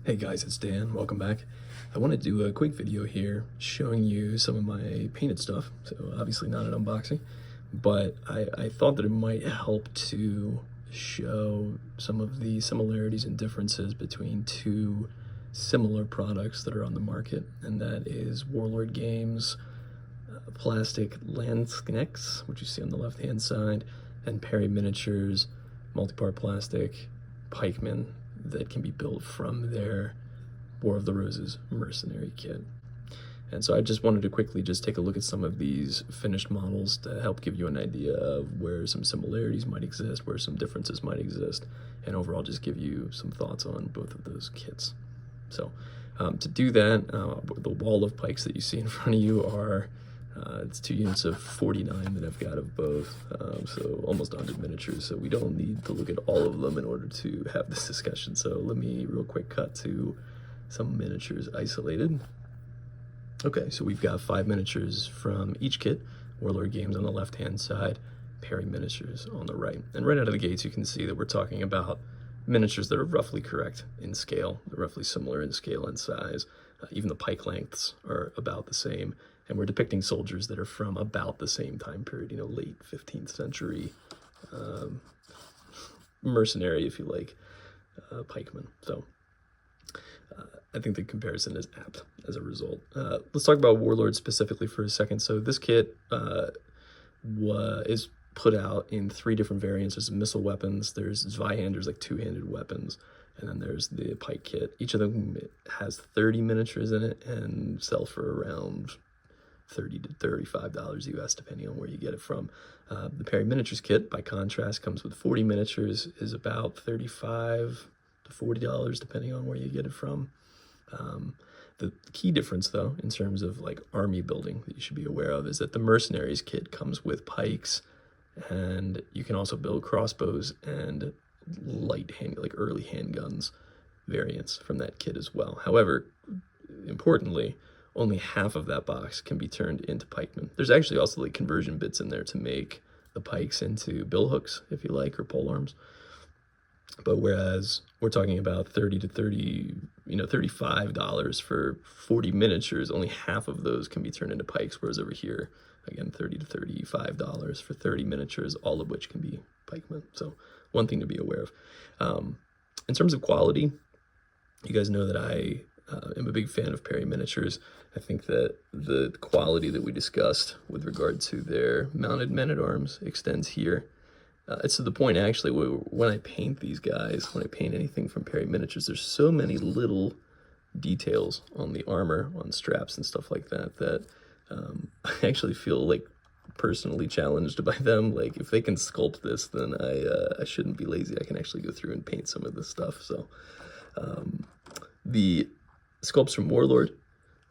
Hey guys, it's Dan. Welcome back. I want to do a quick video here showing you some of my painted stuff. So obviously not an unboxing, but I thought that it might help to show some of the similarities and differences between two similar products that are on the market, and that is Warlord Games plastic landscapes, which you see on the left hand side, and Perry Miniatures multi-part plastic pikemen that can be built from their War of the Roses mercenary kit. And so I just wanted to quickly just take a look at some of these finished models to help give you an idea of where some similarities might exist, where some differences might exist, and overall just give you some thoughts on both of those kits. So to do that, the wall of pikes that you see in front of you are it's 2 units of 49 that I've got of both, so almost 100 miniatures, so we don't need to look at all of them in order to have this discussion. So let me real quick cut to some miniatures isolated. Okay, so we've got 5 miniatures from each kit, Warlord Games on the left-hand side, Perry Miniatures on the right. And right out of the gates you can see that we're talking about miniatures that are roughly correct in scale. They're roughly similar in scale and size. Even the pike lengths are about the same. And we're depicting soldiers that are from about the same time period, you know, late 15th century mercenary, if you like, pikemen. So I think the comparison is apt as a result. Let's talk about Warlord specifically for a second. So this kit is put out in 3 different variants. There's missile weapons, there's Zweihanders, like 2-handed weapons, and then there's the pike kit. Each of them has 30 miniatures in it and sell for around $30 to $35 US, depending on where you get it from. The Perry Miniatures kit, by contrast, comes with 40 miniatures, is about $35 to $40, depending on where you get it from. The key difference, though, in terms of like army building that you should be aware of, is that the Mercenaries kit comes with pikes, and you can also build crossbows and light hand, like early handguns variants from that kit as well. However, importantly, only half of that box can be turned into pikemen. There's actually also like conversion bits in there to make the pikes into bill hooks, if you like, or pole arms. But whereas we're talking about $35 for 40 miniatures, only half of those can be turned into pikes. Whereas over here, again, $30 to $35 for 30 miniatures, all of which can be pikemen. So one thing to be aware of. In terms of quality, you guys know that I am a big fan of Perry Miniatures. I think that the quality that we discussed with regard to their mounted men-at-arms extends here. It's to the point, actually, where when I paint these guys, when I paint anything from Perry Miniatures, there's so many little details on the armor, on straps and stuff like that, that I actually feel like personally challenged by them. Like, if they can sculpt this, then I shouldn't be lazy. I can actually go through and paint some of this stuff. So the sculpts from Warlord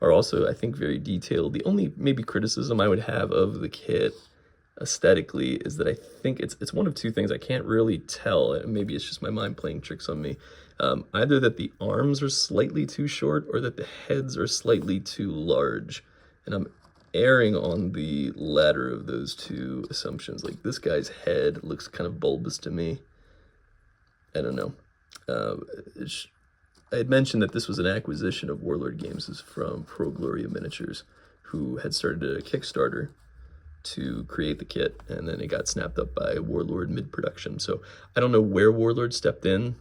are also, I think, very detailed. The only maybe criticism I would have of the kit aesthetically is that I think it's one of two things. I can't really tell, and maybe it's just my mind playing tricks on me. Either that the arms are slightly too short or that the heads are slightly too large. And I'm erring on the latter of those two assumptions. Like, this guy's head looks kind of bulbous to me. I don't know. I had mentioned that this was an acquisition of Warlord Games from Pro Gloria Miniatures, who had started a Kickstarter to create the kit, and then it got snapped up by Warlord mid-production. So I don't know where Warlord stepped in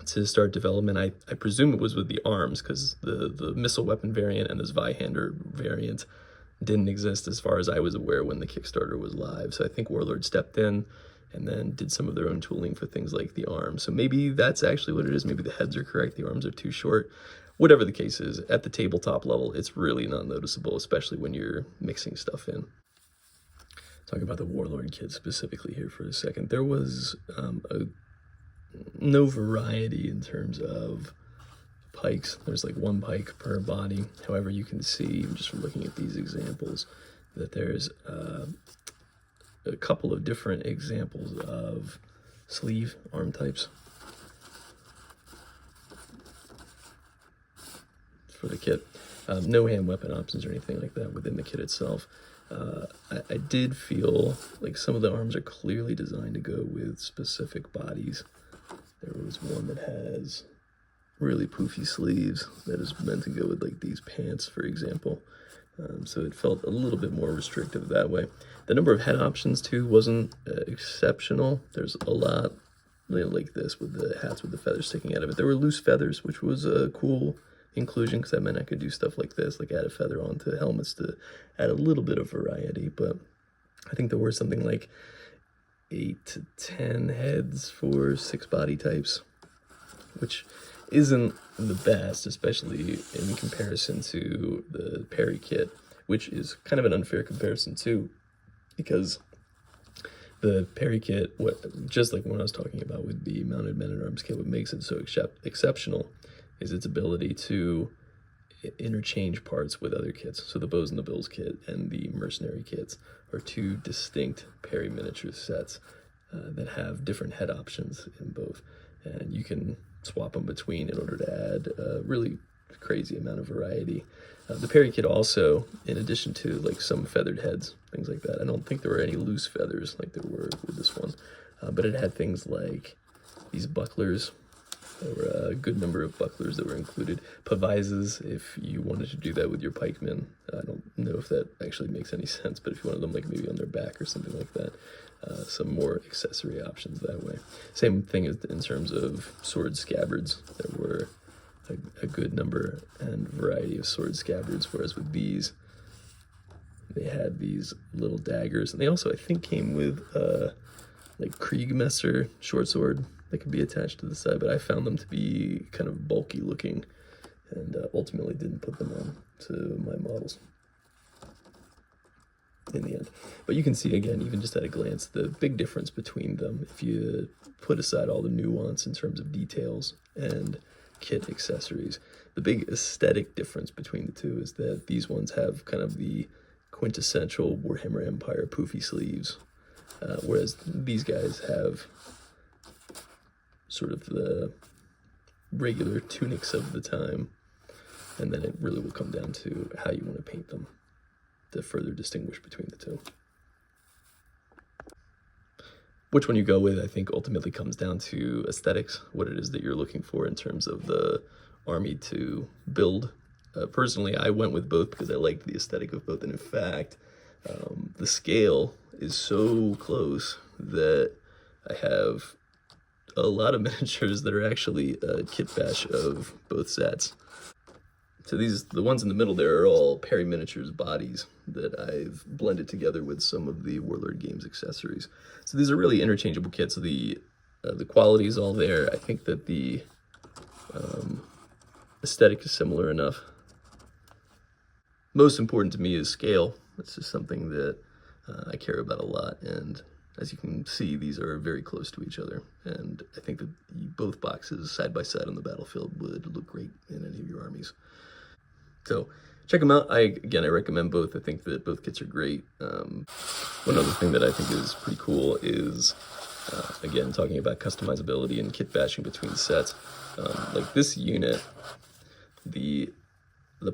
to start development. I presume it was with the arms, because the missile weapon variant and the Zweihander variant didn't exist as far as I was aware when the Kickstarter was live. So I think Warlord stepped in and then did some of their own tooling for things like the arms. So maybe that's actually what it is. Maybe the heads are correct, the arms are too short. Whatever the case is, at the tabletop level, it's really not noticeable, especially when you're mixing stuff in. Talking about the Warlord kit specifically here for a second, there was no variety in terms of pikes. There's like 1 pike per body. However, you can see, just from looking at these examples, that there's a couple of different examples of sleeve arm types for the kit. No hand weapon options or anything like that within the kit itself. I did feel like some of the arms are clearly designed to go with specific bodies. There was one that has really poofy sleeves that is meant to go with like these pants, for example. So it felt a little bit more restrictive that way. The number of head options too wasn't exceptional. There's a lot like this with the hats with the feathers sticking out of it. There were loose feathers, which was a cool inclusion because that meant I could do stuff like this, like add a feather onto helmets to add a little bit of variety. But I think there were something like 8 to 10 heads for 6 body types, which isn't the best, especially in comparison to the Perry kit, which is kind of an unfair comparison too, because the Perry kit, just like what I was talking about with the mounted men-at-arms kit, what makes it so exceptional is its ability to interchange parts with other kits. So the Bows and the Bills kit and the Mercenary kits are 2 distinct Perry miniature sets that have different head options in both, and you can swap them between in order to add a really crazy amount of variety. The Perry kit also, in addition to like some feathered heads, things like that, I don't think there were any loose feathers like there were with this one, but it had things like these bucklers. There were a good number of bucklers that were included. Pavises, if you wanted to do that with your pikemen. I don't know if that actually makes any sense, but if you wanted them like maybe on their back or something like that, some more accessory options that way. Same thing as in terms of sword scabbards. There were a good number and variety of sword scabbards, whereas with these, they had these little daggers, and they also, I think, came with like Kriegmesser short sword that could be attached to the side, but I found them to be kind of bulky looking, and ultimately didn't put them on to my models in the end. But you can see, again, even just at a glance, the big difference between them if you put aside all the nuance in terms of details and kit accessories. The big aesthetic difference between the two is that these ones have kind of the quintessential Warhammer Empire poofy sleeves, whereas these guys have sort of the regular tunics of the time, and then it really will come down to how you want to paint them to further distinguish between the two. Which one you go with, I think, ultimately comes down to aesthetics, what it is that you're looking for in terms of the army to build. Personally, I went with both because I liked the aesthetic of both, and in fact, the scale is so close that I have a lot of miniatures that are actually a kit bash of both sets. So the ones in the middle there are all Perry Miniatures bodies that I've blended together with some of the Warlord Games accessories. So these are really interchangeable kits. So the quality is all there. I think that the aesthetic is similar enough. Most important to me is scale. That's just something that I care about a lot, and as you can see, these are very close to each other, and I think that both boxes side by side on the battlefield would look great in any of your armies. So check them out. I recommend both. I think that both kits are great. One other thing that I think is pretty cool is, again, talking about customizability and kit bashing between sets. Like this unit, the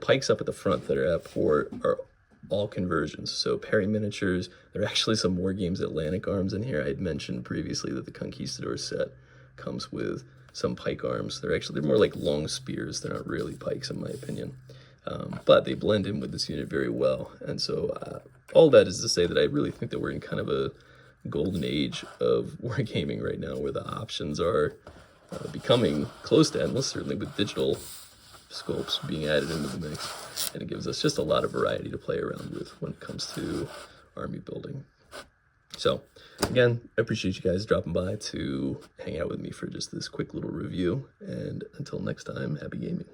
pikes up at the front that are at port are all conversions. So Perry miniatures. There are actually some War Games Atlantic arms in here. I had mentioned previously that the Conquistador set comes with some pike arms. They're more like long spears. They're not really pikes in my opinion. But they blend in with this unit very well. And so all that is to say that I really think that we're in kind of a golden age of wargaming right now, where the options are becoming close to endless, certainly with digital sculpts being added into the mix. And it gives us just a lot of variety to play around with when it comes to army building. So again, I appreciate you guys dropping by to hang out with me for just this quick little review. And until next time, happy gaming.